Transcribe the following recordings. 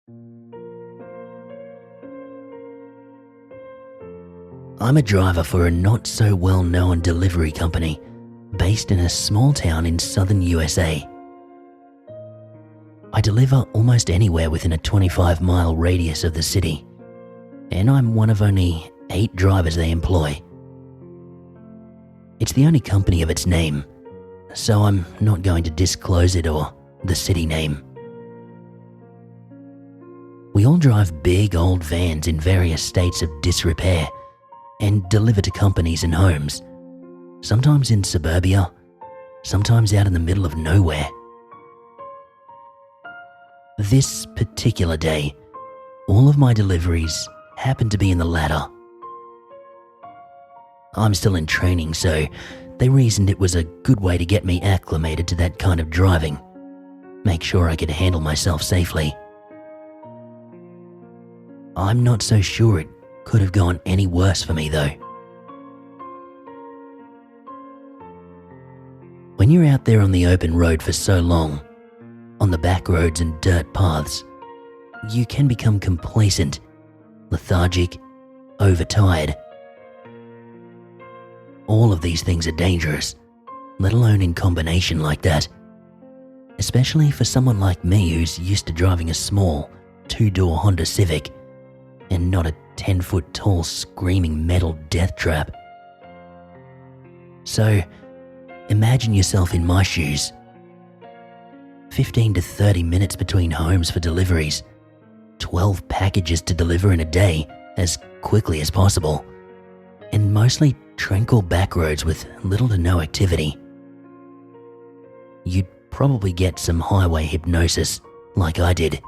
I'm a driver for a not-so-well-known delivery company based in a small town in southern USA. I deliver almost anywhere within a 25-mile radius of the city, and I'm one of only 8 drivers they employ. It's the only company of its name, so I'm not going to disclose it or the city name. We all drive big old vans in various states of disrepair and deliver to companies and homes, sometimes in suburbia, sometimes out in the middle of nowhere. This particular day, all of my deliveries happened to be in the latter. I'm still in training, so they reasoned it was a good way to get me acclimated to that kind of driving, make sure I could handle myself safely. I'm not so sure it could have gone any worse for me though. When you're out there on the open road for so long, on the back roads and dirt paths, you can become complacent, lethargic, overtired. All of these things are dangerous, let alone in combination like that. Especially for someone like me who's used to driving a small, 2-door Honda Civic and not a 10-foot tall screaming metal death trap. So, imagine yourself in my shoes. 15 to 30 minutes between homes for deliveries, 12 packages to deliver in a day as quickly as possible, and mostly tranquil back roads with little to no activity. You'd probably get some highway hypnosis, like I did.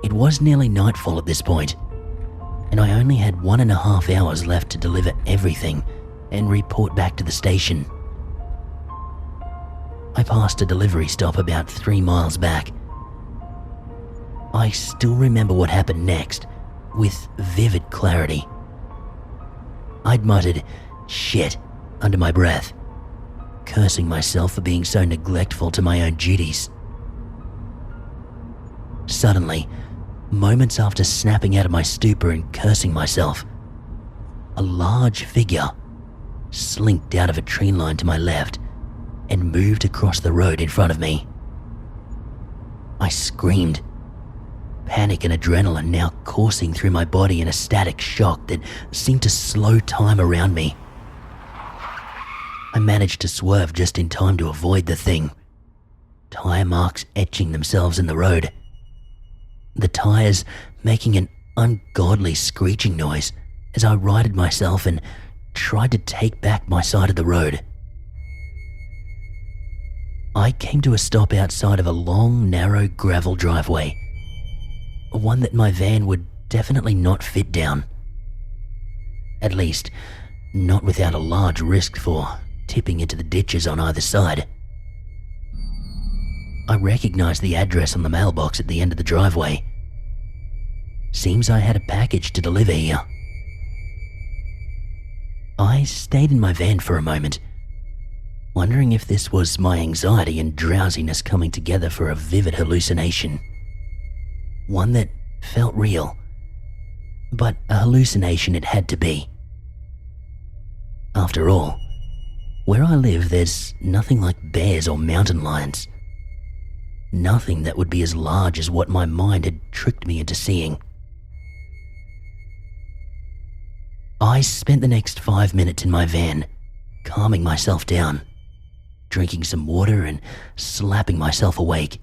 It was nearly nightfall at this point, and I only had 1.5 hours left to deliver everything and report back to the station. I passed a delivery stop about 3 miles back. I still remember what happened next with vivid clarity. I'd muttered, "shit," under my breath, cursing myself for being so neglectful to my own duties. Suddenly, moments after snapping out of my stupor and cursing myself, a large figure slinked out of a tree line to my left and moved across the road in front of me. I screamed, panic and adrenaline now coursing through my body in a static shock that seemed to slow time around me. I managed to swerve just in time to avoid the thing, tire marks etching themselves in the road, the tires making an ungodly screeching noise as I righted myself and tried to take back my side of the road. I came to a stop outside of a long, narrow gravel driveway, one that my van would definitely not fit down. At least, not without a large risk for tipping into the ditches on either side. I recognized the address on the mailbox at the end of the driveway. Seems I had a package to deliver here. I stayed in my van for a moment, wondering if this was my anxiety and drowsiness coming together for a vivid hallucination. One that felt real, but a hallucination it had to be. After all, where I live there's nothing like bears or mountain lions. Nothing that would be as large as what my mind had tricked me into seeing. I spent the next 5 minutes in my van, calming myself down, drinking some water and slapping myself awake.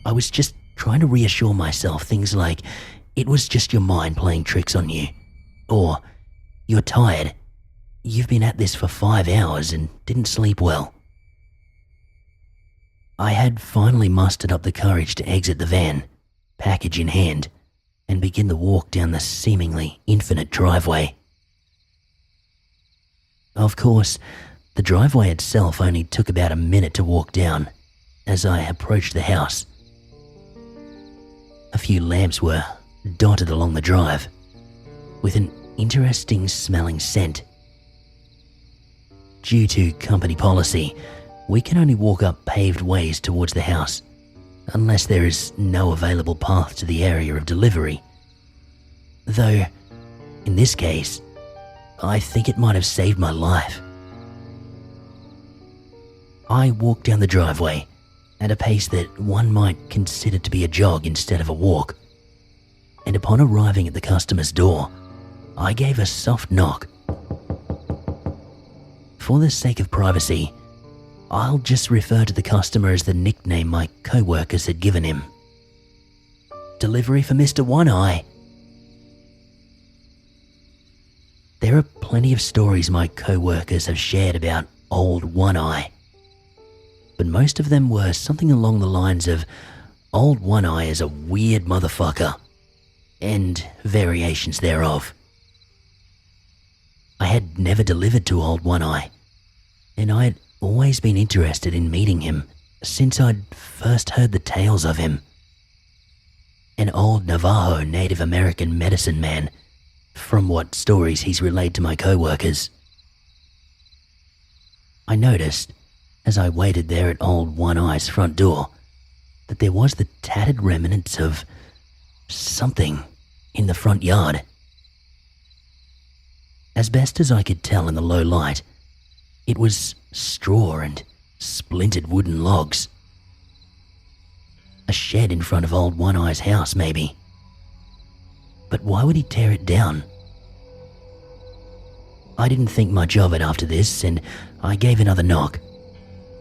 I was just trying to reassure myself things like, it was just your mind playing tricks on you, or you're tired, you've been at this for 5 hours and didn't sleep well. I had finally mustered up the courage to exit the van, package in hand, and begin the walk down the seemingly infinite driveway. Of course, the driveway itself only took about a minute to walk down as I approached the house. A few lamps were dotted along the drive, with an interesting smelling scent. Due to company policy, We can only walk up paved ways towards the house, unless there is no available path to the area of delivery. Though, in this case, I think it might have saved my life. I walked down the driveway at a pace that one might consider to be a jog instead of a walk, and upon arriving at the customer's door, I gave a soft knock. For the sake of privacy, I'll just refer to the customer as the nickname my co-workers had given him. Delivery for Mr. One-Eye. There are plenty of stories my co-workers have shared about Old One-Eye, but most of them were something along the lines of Old One-Eye is a weird motherfucker, and variations thereof. I had never delivered to Old One-Eye, and I had always been interested in meeting him since I'd first heard the tales of him. An old Navajo Native American medicine man, from what stories he's relayed to my co-workers. I noticed, as I waited there at Old One-Eye's front door, that there was the tattered remnants of something in the front yard. As best as I could tell in the low light, it was straw and splintered wooden logs. A shed in front of Old One-Eye's house, maybe. But why would he tear it down? I didn't think much of it after this, and I gave another knock.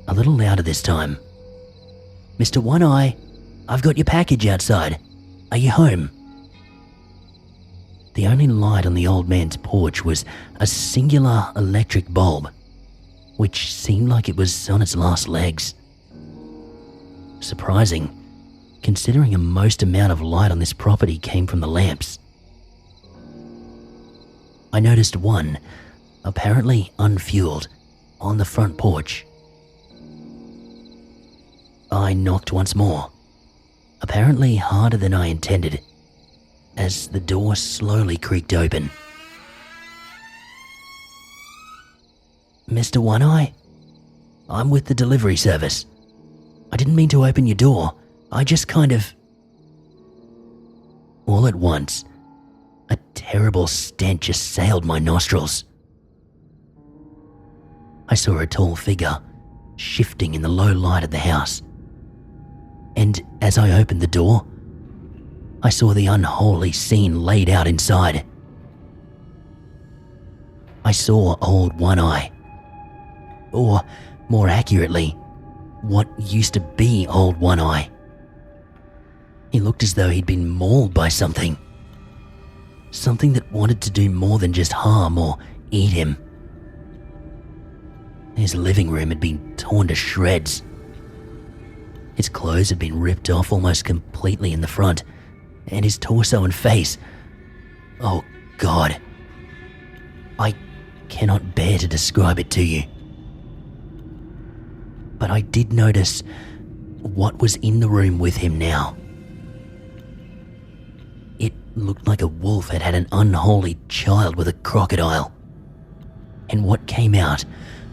A little louder this time. Mr. One-Eye, I've got your package outside. Are you home? The only light on the old man's porch was a singular electric bulb, which seemed like it was on its last legs. Surprising, considering most amount of light on this property came from the lamps. I noticed one, apparently unfueled, on the front porch. I knocked once more, apparently harder than I intended, as the door slowly creaked open. Mr. One-Eye, I'm with the delivery service. I didn't mean to open your door. I just kind of... All at once, a terrible stench assailed my nostrils. I saw a tall figure shifting in the low light of the house, and as I opened the door, I saw the unholy scene laid out inside. I saw Old One-Eye, or more accurately, what used to be Old One-Eye. He looked as though he'd been mauled by something that wanted to do more than just harm or eat him. His living room had been torn to shreds. His clothes had been ripped off almost completely in the front, and his torso and face. Oh God. I cannot bear to describe it to you. But I did notice what was in the room with him now. It looked like a wolf had had an unholy child with a crocodile, and what came out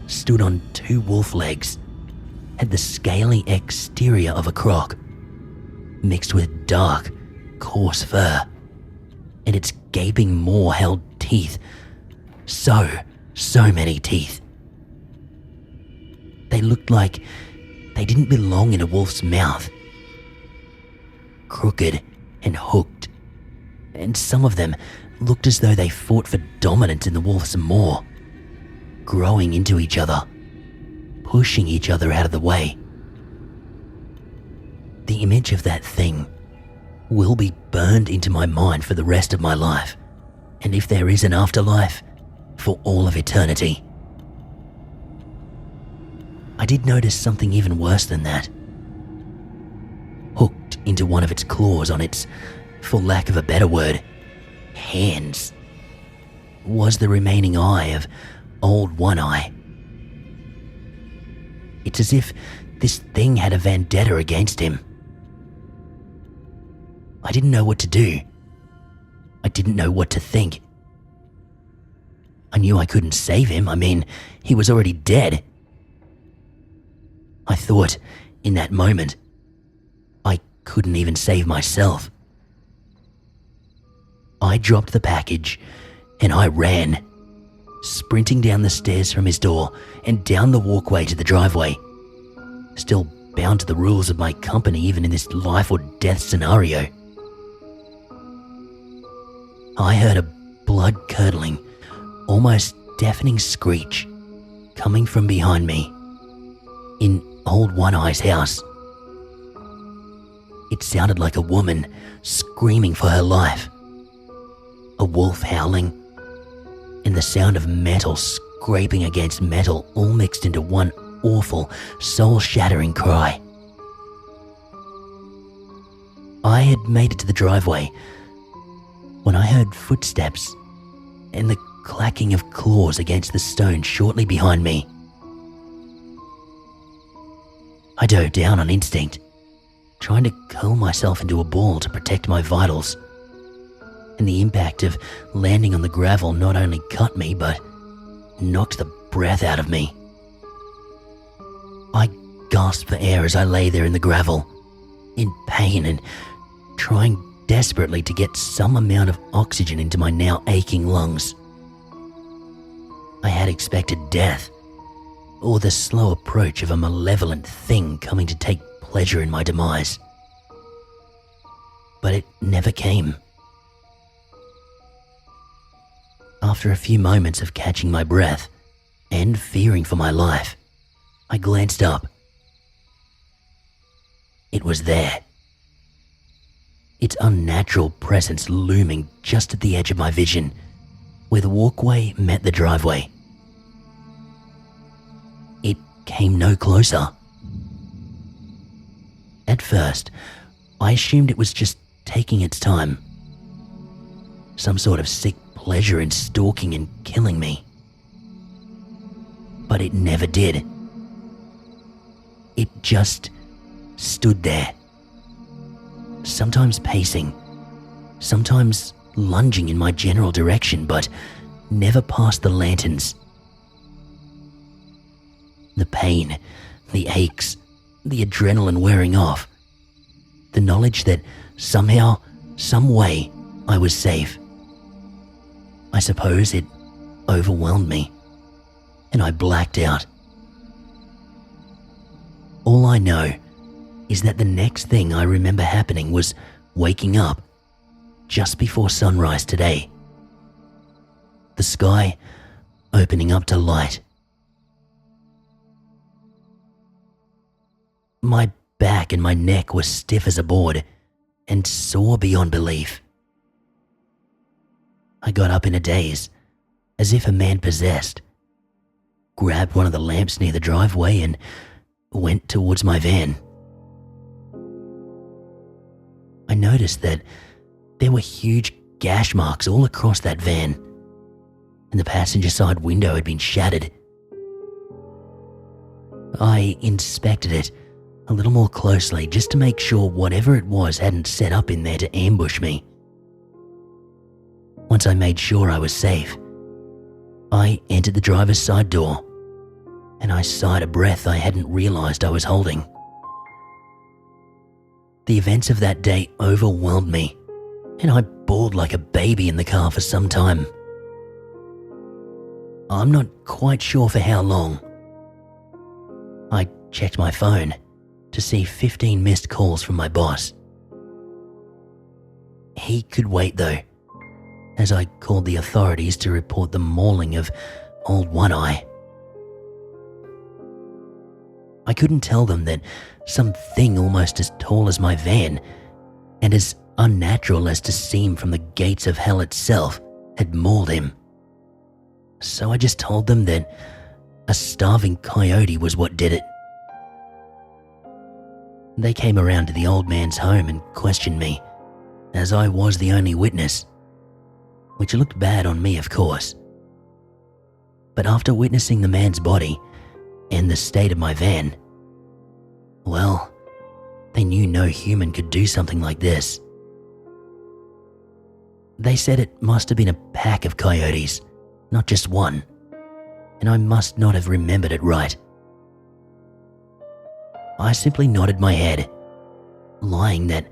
stood on two wolf legs, had the scaly exterior of a croc, mixed with dark, coarse fur, and its gaping maw held teeth. So many teeth. They looked like they didn't belong in a wolf's mouth. Crooked and hooked, and some of them looked as though they fought for dominance in the wolf's maw, growing into each other, pushing each other out of the way. The image of that thing will be burned into my mind for the rest of my life, and if there is an afterlife, for all of eternity. I did notice something even worse than that. Hooked into one of its claws on its, for lack of a better word, hands, was the remaining eye of Old One-Eye. It's as if this thing had a vendetta against him. I didn't know what to do. I didn't know what to think. I knew I couldn't save him. I mean, he was already dead. I thought, in that moment, I couldn't even save myself. I dropped the package and I ran, sprinting down the stairs from his door and down the walkway to the driveway, still bound to the rules of my company even in this life or death scenario. I heard a blood-curdling, almost deafening screech coming from behind me in old One-Eye's house. It sounded like a woman screaming for her life, a wolf howling, and the sound of metal scraping against metal all mixed into one awful, soul-shattering cry. I had made it to the driveway when I heard footsteps and the clacking of claws against the stone shortly behind me. I dove down on instinct, trying to curl myself into a ball to protect my vitals, and the impact of landing on the gravel not only cut me but knocked the breath out of me. I gasped for air as I lay there in the gravel, in pain and trying desperately to get some amount of oxygen into my now aching lungs. I had expected death, or the slow approach of a malevolent thing coming to take pleasure in my demise. But it never came. After a few moments of catching my breath and fearing for my life, I glanced up. It was there. Its unnatural presence looming just at the edge of my vision, where the walkway met the driveway. It came no closer. At first, I assumed it was just taking its time. Some sort of sick pleasure in stalking and killing me. But it never did. It just stood there. Sometimes pacing, sometimes lunging in my general direction, but never past the lanterns. The pain, the aches, the adrenaline wearing off, the knowledge that somehow, some way, I was safe. I suppose it overwhelmed me, and I blacked out. All I know is that the next thing I remember happening was waking up just before sunrise today. The sky opening up to light. My back and my neck were stiff as a board and sore beyond belief. I got up in a daze, as if a man possessed, grabbed one of the lamps near the driveway and went towards my van. I noticed that there were huge gash marks all across that van, and the passenger side window had been shattered. I inspected it a little more closely just to make sure whatever it was hadn't set up in there to ambush me. Once I made sure I was safe, I entered the driver's side door, and I sighed a breath I hadn't realized I was holding. The events of that day overwhelmed me, and I bawled like a baby in the car for some time. I'm not quite sure for how long. I checked my phone to see 15 missed calls from my boss. He could wait though, as I called the authorities to report the mauling of old One-Eye. I couldn't tell them that something almost as tall as my van and as unnatural as to seem from the gates of hell itself had mauled him. So I just told them that a starving coyote was what did it. They came around to the old man's home and questioned me, as I was the only witness, which looked bad on me, of course. But after witnessing the man's body and the state of my van, well, they knew no human could do something like this. They said it must have been a pack of coyotes, not just one, and I must not have remembered it right. I simply nodded my head, lying that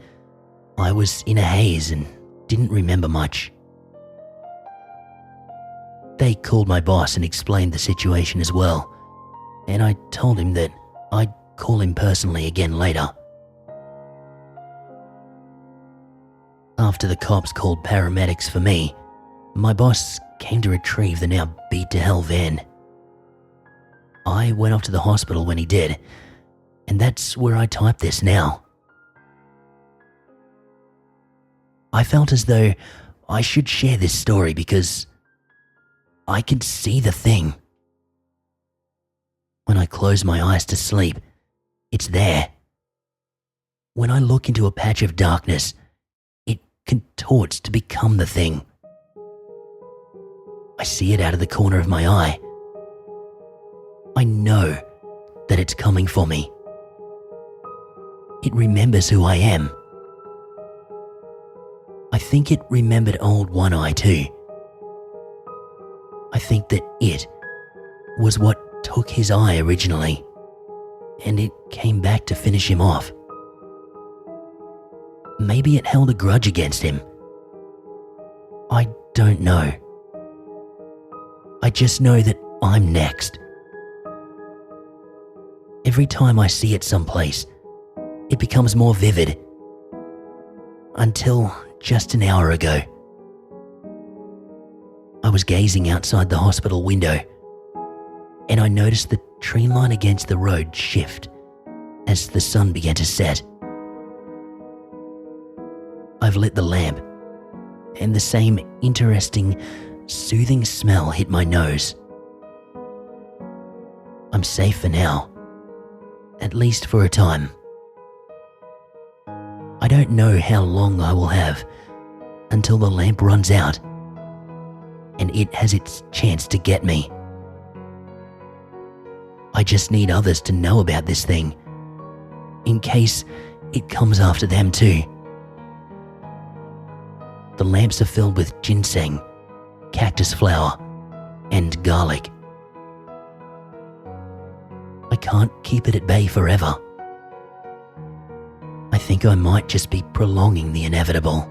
I was in a haze and didn't remember much. They called my boss and explained the situation as well, and I told him that I'd call him personally again later. After the cops called paramedics for me, my boss came to retrieve the now beat-to-hell van. I went off to the hospital when he did, and that's where I type this now. I felt as though I should share this story because I could see the thing. When I close my eyes to sleep, it's there. When I look into a patch of darkness, it contorts to become the thing. I see it out of the corner of my eye. I know that it's coming for me. It remembers who I am. I think it remembered old One Eye too. I think that it was what took his eye originally, and it came back to finish him off. Maybe it held a grudge against him. I don't know. I just know that I'm next. Every time I see it someplace, it becomes more vivid. Until just an hour ago, I was gazing outside the hospital window, and I noticed the tree line against the road shift as the sun began to set. I've lit the lamp, and the same interesting, soothing smell hit my nose. I'm safe for now, at least for a time. I don't know how long I will have until the lamp runs out and it has its chance to get me. I just need others to know about this thing, in case it comes after them too. The lamps are filled with ginseng, cactus flower, and garlic. I can't keep it at bay forever. I think I might just be prolonging the inevitable.